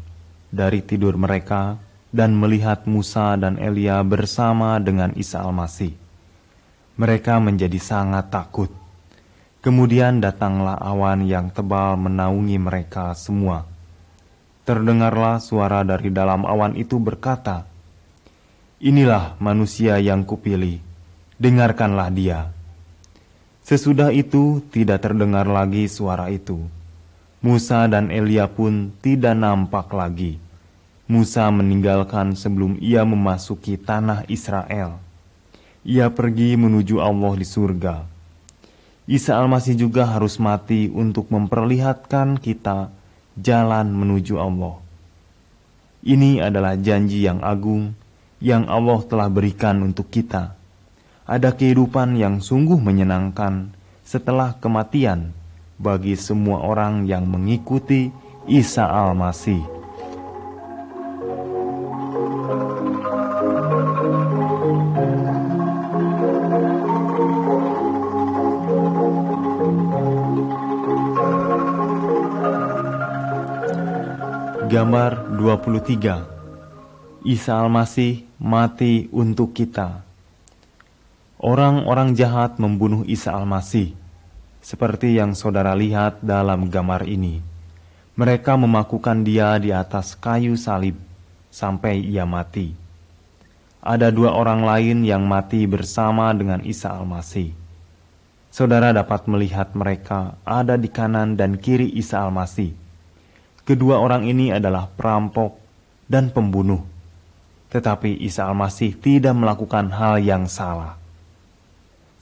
dari tidur mereka dan melihat Musa dan Elia bersama dengan Isa Al-Masih. Mereka menjadi sangat takut. Kemudian datanglah awan yang tebal menaungi mereka semua. Terdengarlah suara dari dalam awan itu berkata, "Inilah manusia yang kupilih. Dengarkanlah dia." Sesudah itu tidak terdengar lagi suara itu. Musa dan Elia pun tidak nampak lagi. Musa meninggalkan sebelum ia memasuki tanah Israel. Ia pergi menuju Allah di surga. Isa Al-Masih juga harus mati untuk memperlihatkan kita jalan menuju Allah. Ini adalah janji yang agung yang Allah telah berikan untuk kita. Ada kehidupan yang sungguh menyenangkan setelah kematian bagi semua orang yang mengikuti Isa Al-Masih. Gambar 23. Isa Al-Masih mati untuk kita. Orang-orang jahat membunuh Isa Al-Masih, seperti yang saudara lihat dalam gambar ini. Mereka memakukan dia di atas kayu salib sampai ia mati. Ada 2 orang lain yang mati bersama dengan Isa Al-Masih. Saudara dapat melihat mereka ada di kanan dan kiri Isa Al-Masih. Kedua orang ini adalah perampok dan pembunuh. Tetapi Isa Al-Masih tidak melakukan hal yang salah.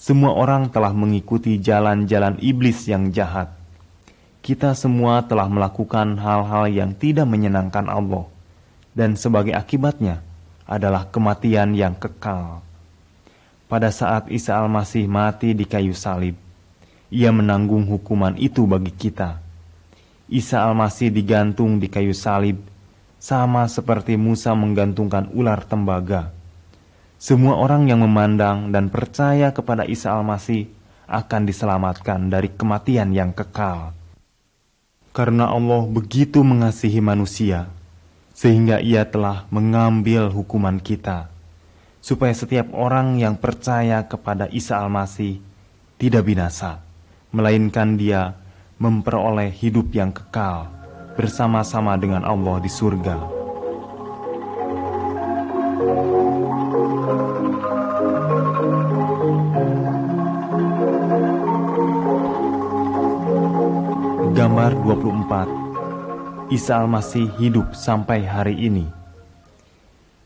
Semua orang telah mengikuti jalan-jalan iblis yang jahat. Kita semua telah melakukan hal-hal yang tidak menyenangkan Allah, dan sebagai akibatnya adalah kematian yang kekal. Pada saat Isa Al-Masih mati di kayu salib, ia menanggung hukuman itu bagi kita. Isa Al-Masih digantung di kayu salib, sama seperti Musa menggantungkan ular tembaga. Semua orang yang memandang dan percaya kepada Isa Al-Masih akan diselamatkan dari kematian yang kekal. Karena Allah begitu mengasihi manusia, sehingga ia telah mengambil hukuman kita, supaya setiap orang yang percaya kepada Isa Al-Masih tidak binasa, melainkan dia memperoleh hidup yang kekal bersama-sama dengan Allah di surga. gambar 24, Isa Al-Masih hidup sampai hari ini.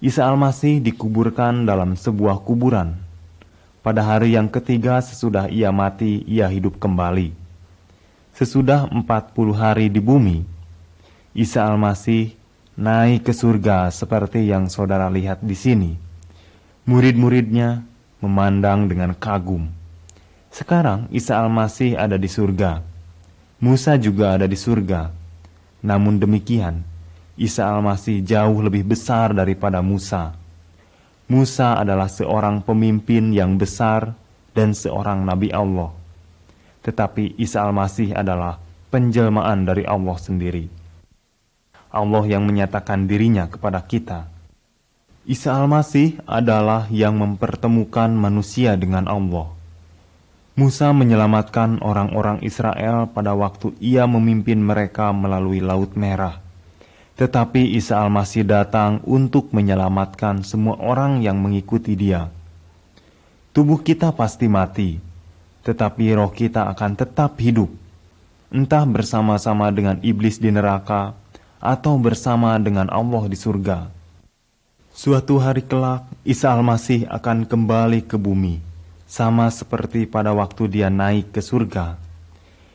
Isa Al-Masih dikuburkan dalam sebuah kuburan. Pada hari yang ketiga sesudah ia mati, ia hidup kembali. Sesudah 40 hari di bumi, Isa Al-Masih naik ke surga seperti yang saudara lihat di sini. Murid-muridnya memandang dengan kagum. Sekarang Isa Al-Masih ada di surga. Musa juga ada di surga. Namun demikian, Isa Al-Masih jauh lebih besar daripada Musa. Musa adalah seorang pemimpin yang besar dan seorang nabi Allah. Tetapi Isa Al-Masih adalah penjelmaan dari Allah sendiri. Allah yang menyatakan dirinya kepada kita. Isa Al-Masih adalah yang mempertemukan manusia dengan Allah. Musa menyelamatkan orang-orang Israel pada waktu ia memimpin mereka melalui Laut Merah. Tetapi Isa Al-Masih datang untuk menyelamatkan semua orang yang mengikuti dia. Tubuh kita pasti mati, tetapi roh kita akan tetap hidup, entah bersama-sama dengan iblis di neraka, atau bersama dengan Allah di surga. Suatu hari kelak, Isa Al-Masih akan kembali ke bumi, sama seperti pada waktu dia naik ke surga.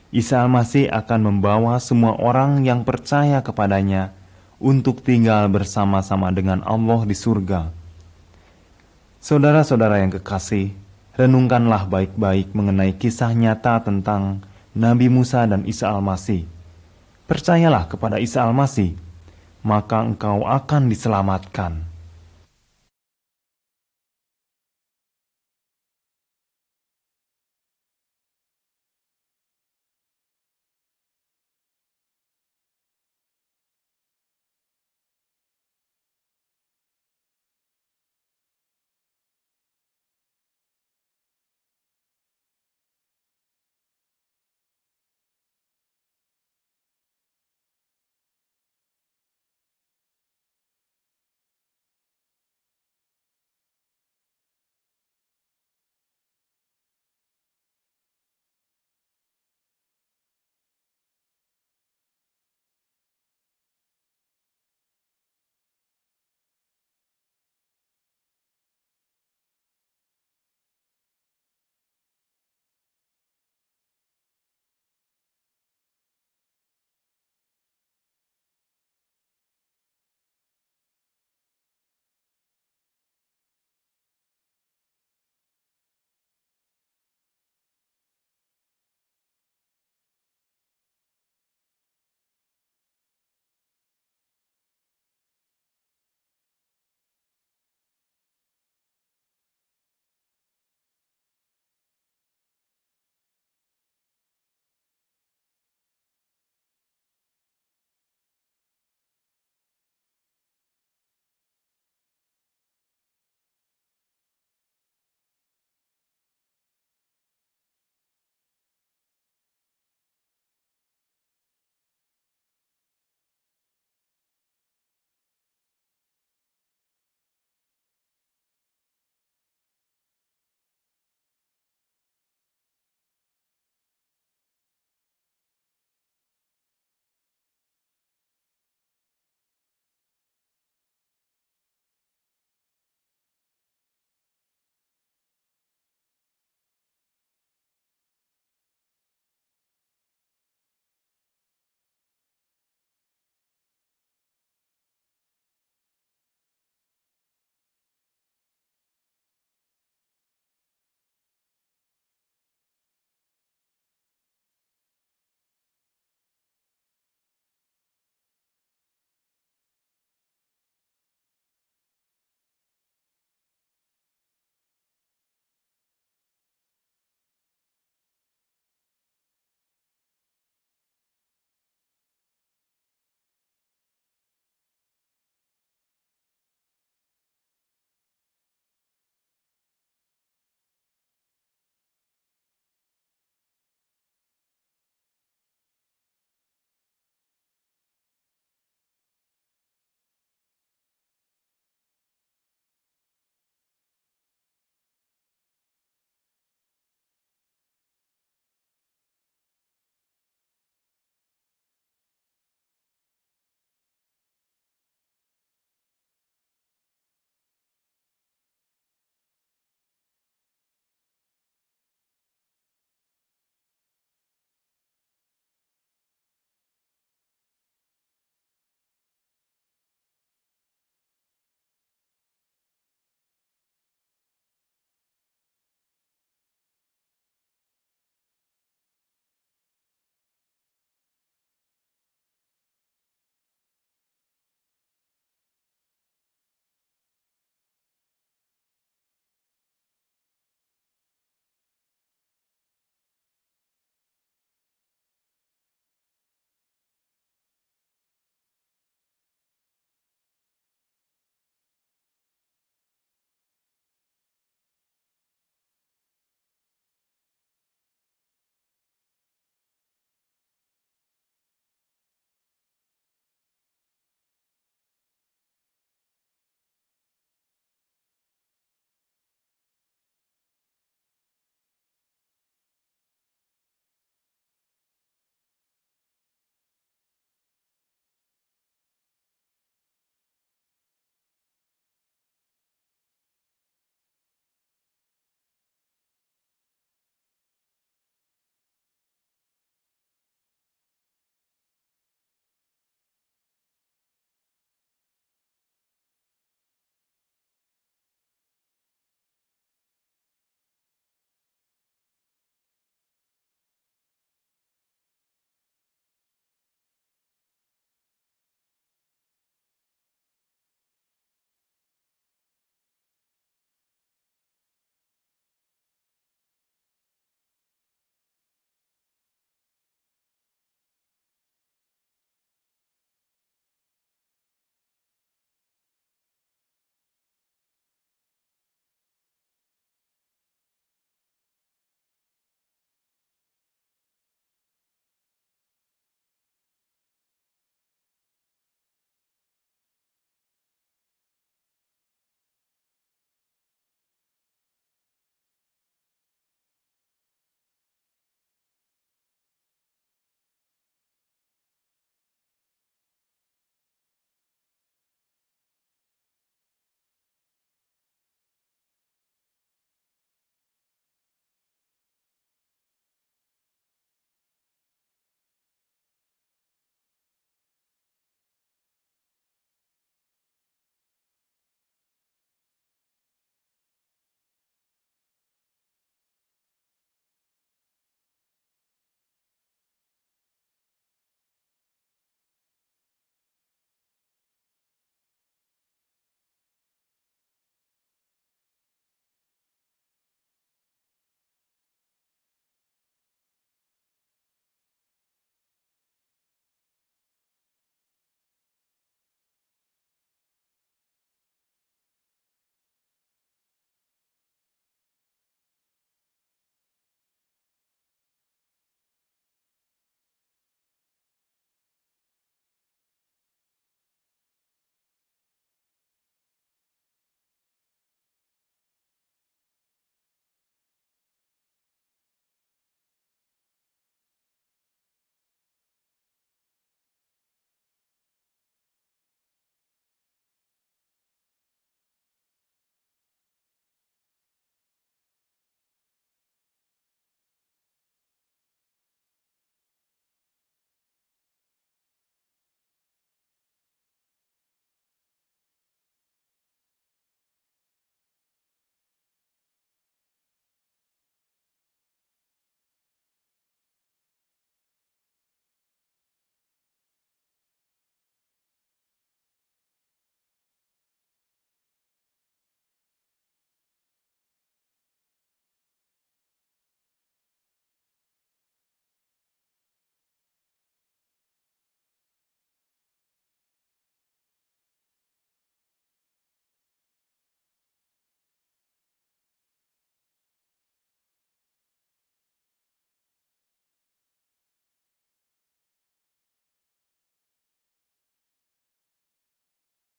Isa Al-Masih akan membawa semua orang yang percaya kepadanya untuk tinggal bersama-sama dengan Allah di surga. Saudara-saudara yang kekasih, renungkanlah baik-baik mengenai kisah nyata tentang Nabi Musa dan Isa Al-Masih. Percayalah kepada Isa Al-Masih, maka engkau akan diselamatkan.